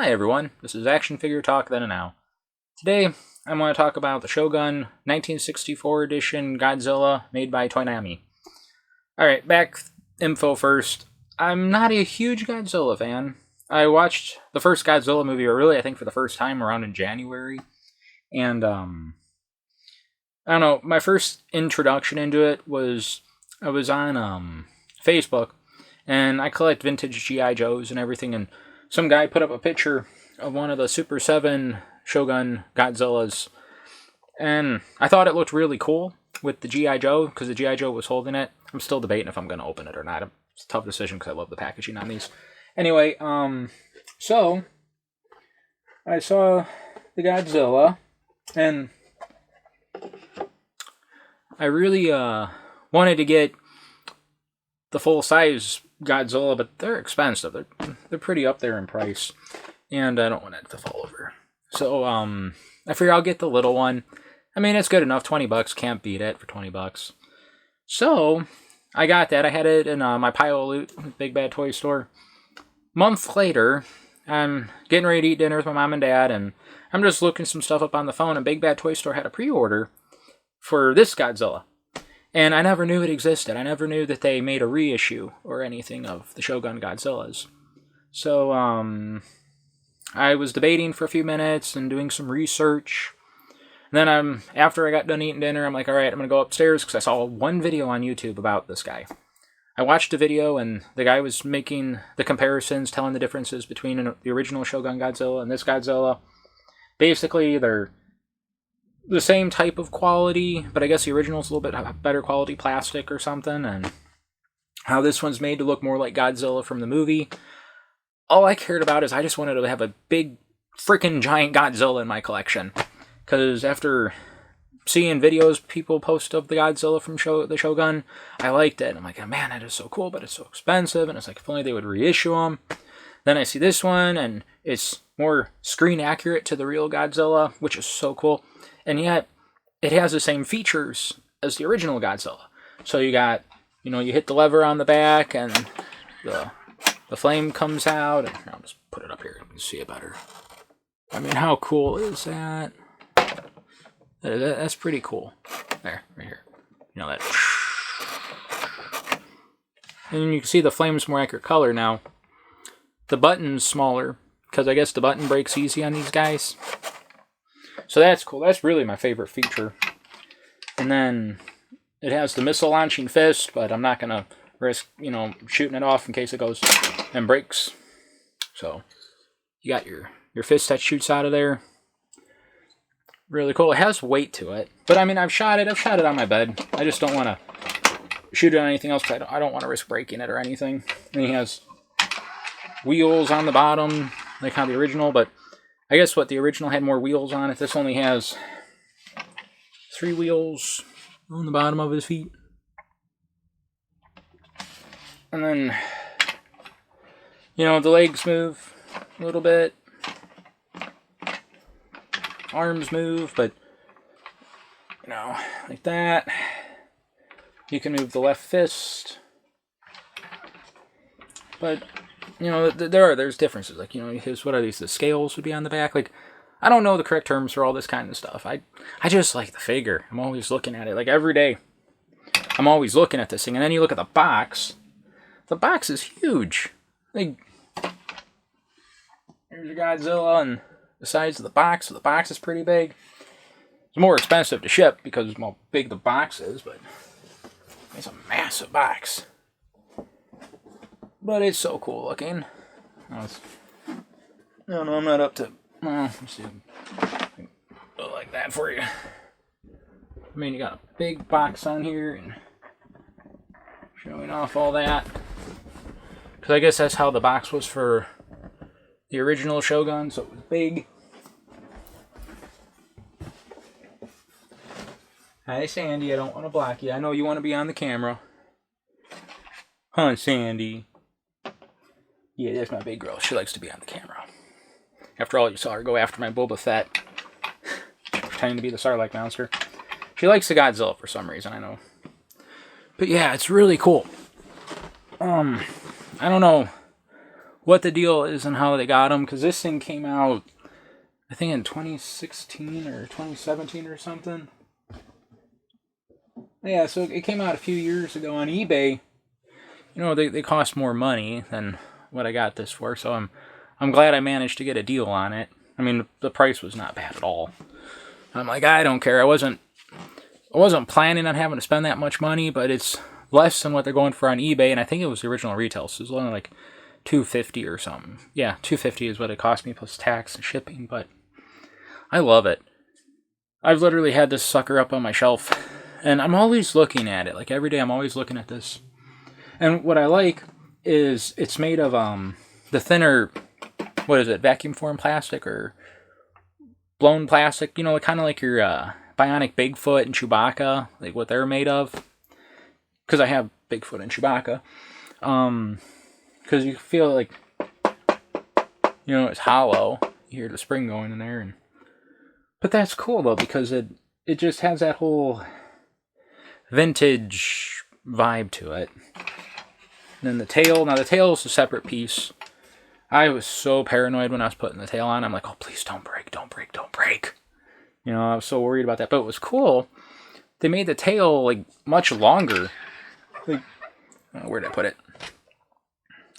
Hi everyone, this is Action Figure Talk Then and Now. Today, I'm going to talk about the Showgun 1964 edition Godzilla made by Toynami. Alright, back info first. I'm not a huge Godzilla fan. I watched the first Godzilla movie, or really I think for the first time around in January. And, I don't know, my first introduction into it was, I was on Facebook, and I collect vintage G.I. Joes and everything, and some guy put up a picture of one of the Super 7 Showgun Godzillas, and I thought it looked really cool with the G.I. Joe, because the G.I. Joe was holding it. I'm still debating if I'm going to open it or not. It's a tough decision because I love the packaging on these. Anyway, so I saw the Godzilla, and I really wanted to get the full-size Godzilla, but they're expensive. They're pretty up there in price, and I don't want it to fall over. So I figure I'll get the little one. I mean, it's good enough. $20, can't beat it for $20. So I got that. I had it in my pile of loot, Big Bad Toy Store. Month later, I'm getting ready to eat dinner with my mom and dad, and I'm just looking some stuff up on the phone, and Big Bad Toy Store had a pre-order for this Godzilla. And I never knew it existed. I never knew that they made a reissue or anything of the Showgun Godzillas. So, I was debating for a few minutes and doing some research. And then after I got done eating dinner, I'm like, alright, I'm going to go upstairs because I saw one video on YouTube about this guy. I watched a video and the guy was making the comparisons, telling the differences between the original Showgun Godzilla and this Godzilla. Basically, they're the same type of quality, but I guess the original's a little bit better quality plastic or something, and how this one's made to look more like Godzilla from the movie. All I cared about is I just wanted to have a big freaking giant Godzilla in my collection, because after seeing videos people post of the Godzilla from the Showgun, I liked it. I'm like, oh, man, that is so cool, but it's so expensive, and it's like, if only they would reissue them. Then I see this one, and it's more screen accurate to the real Godzilla, which is so cool. And yet, it has the same features as the original Godzilla. So you got, you hit the lever on the back, and the flame comes out. And I'll just put it up here, you can see it better. I mean, how cool is that? That's pretty cool. There, right here. That. And you can see the flame's more accurate color now. The button's smaller, because I guess the button breaks easy on these guys. So that's cool. That's really my favorite feature. And then it has the missile launching fist, but I'm not going to risk, shooting it off in case it goes and breaks. So you got your fist that shoots out of there. Really cool. It has weight to it. But I mean, I've shot it on my bed. I just don't want to shoot it on anything else because I don't want to risk breaking it or anything. And he has wheels on the bottom, like how the original, but I guess the original had more wheels on it. This only has 3 wheels on the bottom of his feet. And then, the legs move a little bit. Arms move, but, like that. You can move the left fist. But there's differences. Like, what are these? The scales would be on the back. Like, I don't know the correct terms for all this kind of stuff. I just like the figure. I'm always looking at it. Like, every day, I'm always looking at this thing. And then you look at the box. The box is huge. Like, here's your Godzilla and the size of the box. So the box is pretty big. It's more expensive to ship because of how big the box is, but it's a massive box. But it's so cool looking. I don't know, I'm not up to... let's see. Go like that for you. I mean, you got a big box on here and showing off all that. Because I guess that's how the box was for the original Showgun, so it was big. Hi, Sandy. I don't want to block you. I know you want to be on the camera. Huh, Sandy? Yeah, that's my big girl. She likes to be on the camera. After all, you saw her go after my Boba Fett. Pretending to be the Sarlacc monster. She likes the Godzilla for some reason, I know. But yeah, it's really cool. I don't know what the deal is and how they got them, because this thing came out, I think, in 2016 or 2017 or something. Yeah, so it came out a few years ago on eBay. You know, they cost more money than what I got this for, so I'm glad I managed to get a deal on it. I mean, the price was not bad at all. I'm like, I don't care. I wasn't planning on having to spend that much money, but it's less than what they're going for on eBay, and I think it was the original retail, so it was only like $250 or something. Yeah, $250 is what it cost me plus tax and shipping, but I love it. I've literally had this sucker up on my shelf, and I'm always looking at it. Like, every day I'm always looking at this. And what I like is it's made of the thinner, what is it, vacuum form plastic or blown plastic? You know, kind of like your Bionic Bigfoot and Chewbacca, like what they're made of. Because I have Bigfoot and Chewbacca. Because you feel like, you know, it's hollow. You hear the spring going in there. But that's cool, though, because it just has that whole vintage vibe to it. And then the tail. Now, the tail is a separate piece. I was so paranoid when I was putting the tail on. I'm like, oh, please don't break, don't break, don't break. You know, I was so worried about that. But it was cool. They made the tail, like, much longer. Like, where'd I put it?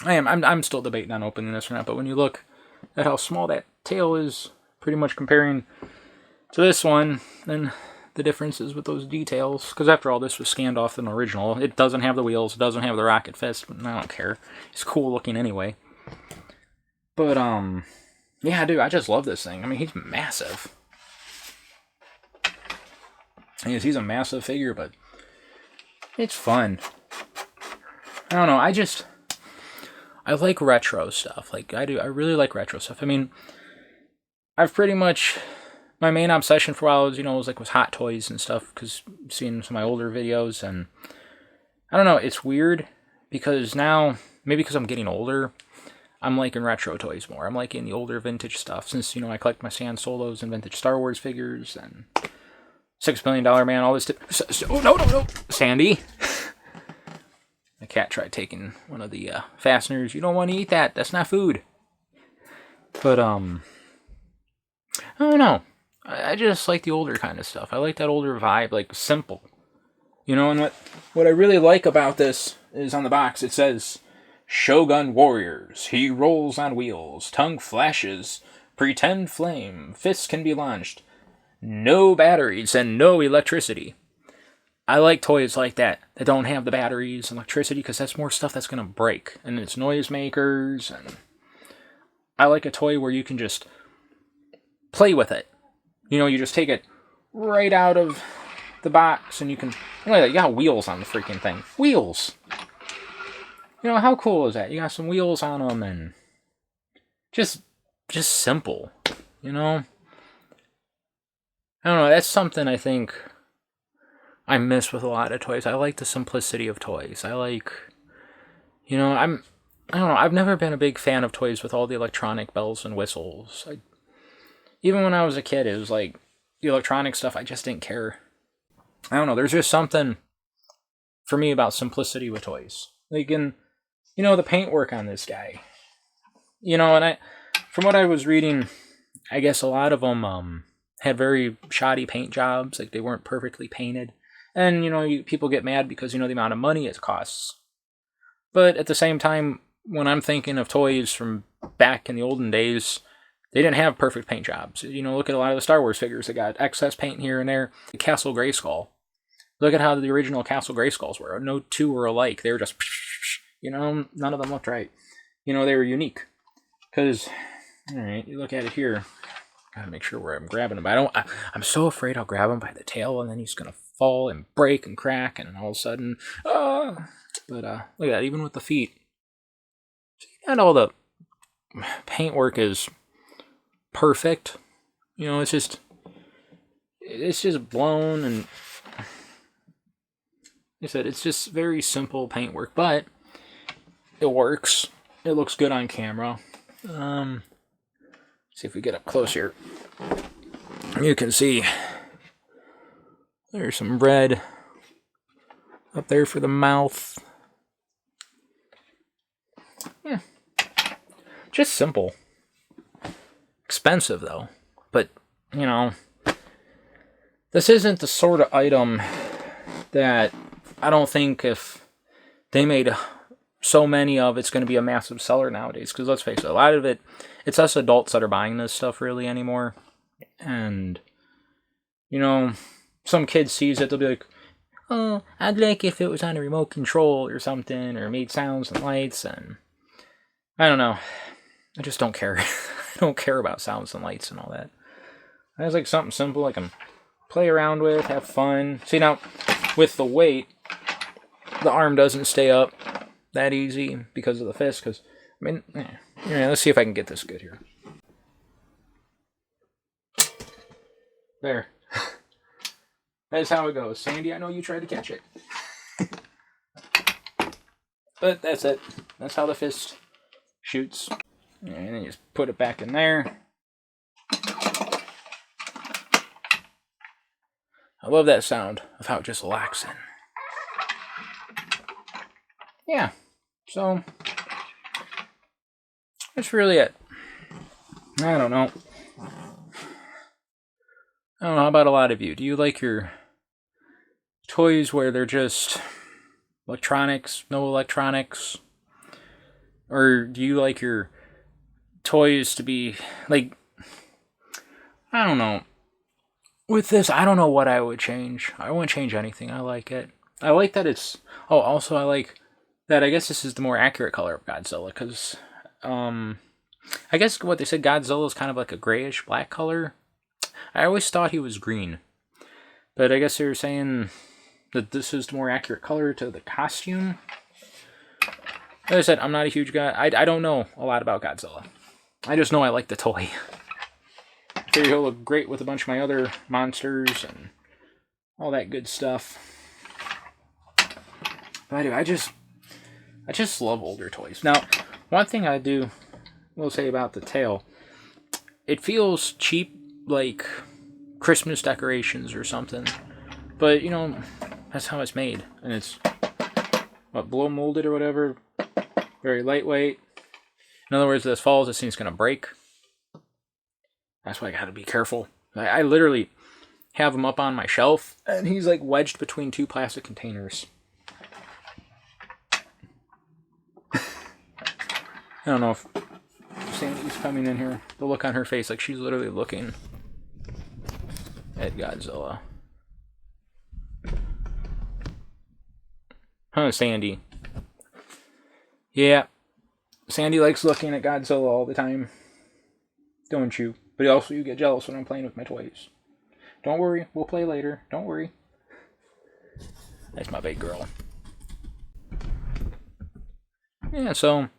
I'm still debating on opening this or not. But when you look at how small that tail is, pretty much comparing to this one, then the differences with those details. Because after all, this was scanned off an original. It doesn't have the wheels. It doesn't have the rocket fist. But I don't care. It's cool looking anyway. But, yeah, dude, I just love this thing. I mean, he's massive. He's a massive figure, but it's fun. I don't know, I like retro stuff. Like, I do. I really like retro stuff. I mean, I've pretty much, my main obsession for a while was, you know, was Hot Toys and stuff, because seeing some of my older videos, and I don't know, it's weird, because now, maybe because I'm getting older, I'm liking retro toys more. I'm liking the older vintage stuff, since, you know, I collect my Stan Solos and vintage Star Wars figures, and $6 Million Man, all this oh, no, Sandy. The cat tried taking one of the fasteners. You don't want to eat that. That's not food. But, I don't know. I just like the older kind of stuff. I like that older vibe, like, simple. You know, and what I really like about this is on the box, it says, Showgun Warriors. He rolls on wheels. Tongue flashes. Pretend flame. Fists can be launched. No batteries and no electricity. I like toys like that don't have the batteries and electricity, because that's more stuff that's going to break. And it's noisemakers, and I like a toy where you can just play with it. You know, you just take it right out of the box, and you can, you got wheels on the freaking thing. Wheels! You know, how cool is that? You got some wheels on them, and just simple, you know? I don't know, that's something I think I miss with a lot of toys. I like the simplicity of toys. I like, you know, I don't know, I've never been a big fan of toys with all the electronic bells and whistles. Even when I was a kid, it was like, the electronic stuff, I just didn't care. I don't know, there's just something for me about simplicity with toys. Like, in, you know, the paintwork on this guy. You know, and from what I was reading, I guess a lot of them had very shoddy paint jobs. Like, they weren't perfectly painted. And, you know, people get mad because, you know, the amount of money it costs. But at the same time, when I'm thinking of toys from back in the olden days, they didn't have perfect paint jobs. You know, look at a lot of the Star Wars figures. They got excess paint here and there. The Castle Grayskull. Look at how the original Castle Grayskulls were. No two were alike. They were just, you know, none of them looked right. You know, they were unique. Because, alright, you look at it here. Gotta make sure where I'm grabbing him. I'm so afraid I'll grab him by the tail, and then he's gonna fall and break and crack, and all of a sudden, But look at that, even with the feet. And all the paintwork is perfect. You know, it's just blown, and like I said, it's just very simple paintwork, but it works. It looks good on camera. See if we get up close here. You can see there's some red up there for the mouth. Yeah. Just simple. Expensive, though. But, you know, this isn't the sort of item that I don't think if they made so many of, it's going to be a massive seller nowadays. Because let's face it, a lot of it, it's us adults that are buying this stuff really anymore. And, you know, some kid sees it, they'll be like, oh, I'd like if it was on a remote control or something, or made sounds and lights, and I don't know. I just don't care. I don't care about sounds and lights and all that. I just like something simple I can play around with, have fun. See, now, with the weight, the arm doesn't stay up that easy because of the fist, because, I mean, yeah, let's see if I can get this good here. There. That's how it goes. Sandy, I know you tried to catch it. But that's it. That's how the fist shoots. And then you just put it back in there. I love that sound of how it just locks in. Yeah. So, that's really it. I don't know. I don't know, how about a lot of you? Do you like your toys where they're just electronics, no electronics? Or do you like your toys to be, like, I don't know. With this, I don't know what I would change. I wouldn't change anything. I like it. I like that it's, oh, also I like that, I guess this is the more accurate color of Godzilla, because, I guess what they said, Godzilla is kind of like a grayish black color. I always thought he was green. But I guess they're saying that this is the more accurate color to the costume. Like I said, I'm not a huge guy. I don't know a lot about Godzilla. I just know I like the toy. I figure he'll look great with a bunch of my other monsters and all that good stuff. But I do. I just love older toys. Now, one thing I will say about the tail, it feels cheap, like Christmas decorations or something. But, you know, that's how it's made. And it's, what, blow molded or whatever. Very lightweight. In other words, if this falls, this thing's going to break. That's why I got to be careful. I literally have him up on my shelf, and he's like wedged between two plastic containers. I don't know if Sandy's coming in here. The look on her face, like she's literally looking at Godzilla. Huh, Sandy. Yeah. Sandy likes looking at Godzilla all the time. Don't you? But also you get jealous when I'm playing with my toys. Don't worry, we'll play later. Don't worry. That's my big girl. Yeah, so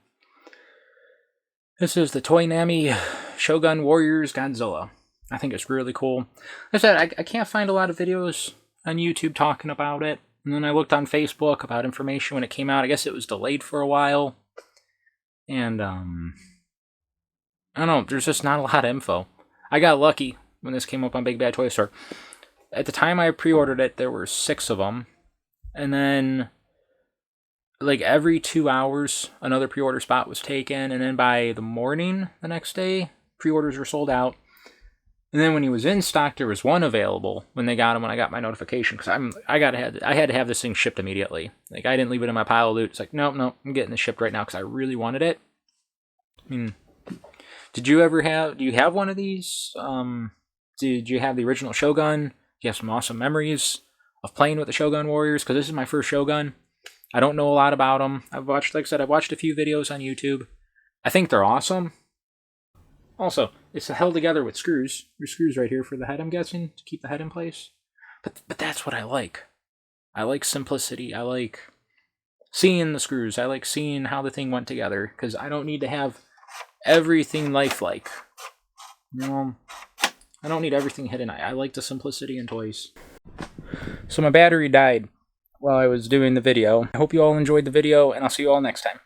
this is the Toynami Showgun Warriors Godzilla. I think it's really cool. Like I said, I can't find a lot of videos on YouTube talking about it. And then I looked on Facebook about information when it came out. I guess it was delayed for a while. And, I don't know, there's just not a lot of info. I got lucky when this came up on Big Bad Toy Store. At the time I pre-ordered it, there were 6 of them. And then, like, every 2 hours, another pre-order spot was taken. And then by the morning the next day, pre-orders were sold out. And then when he was in stock, there was one available when they got him, when I got my notification. Because I had to have this thing shipped immediately. Like, I didn't leave it in my pile of loot. It's like, no, I'm getting this shipped right now because I really wanted it. I mean, do you have one of these? Did you have the original Showgun? Do you have some awesome memories of playing with the Showgun Warriors? Because this is my first Showgun. I don't know a lot about them. I've watched a few videos on YouTube. I think they're awesome. Also, it's held together with screws. There's screws right here for the head, I'm guessing, to keep the head in place. But that's what I like. I like simplicity. I like seeing the screws. I like seeing how the thing went together, because I don't need to have everything lifelike. You know, I don't need everything hidden. I like the simplicity in toys. So my battery died while I was doing the video. I hope you all enjoyed the video, and I'll see you all next time.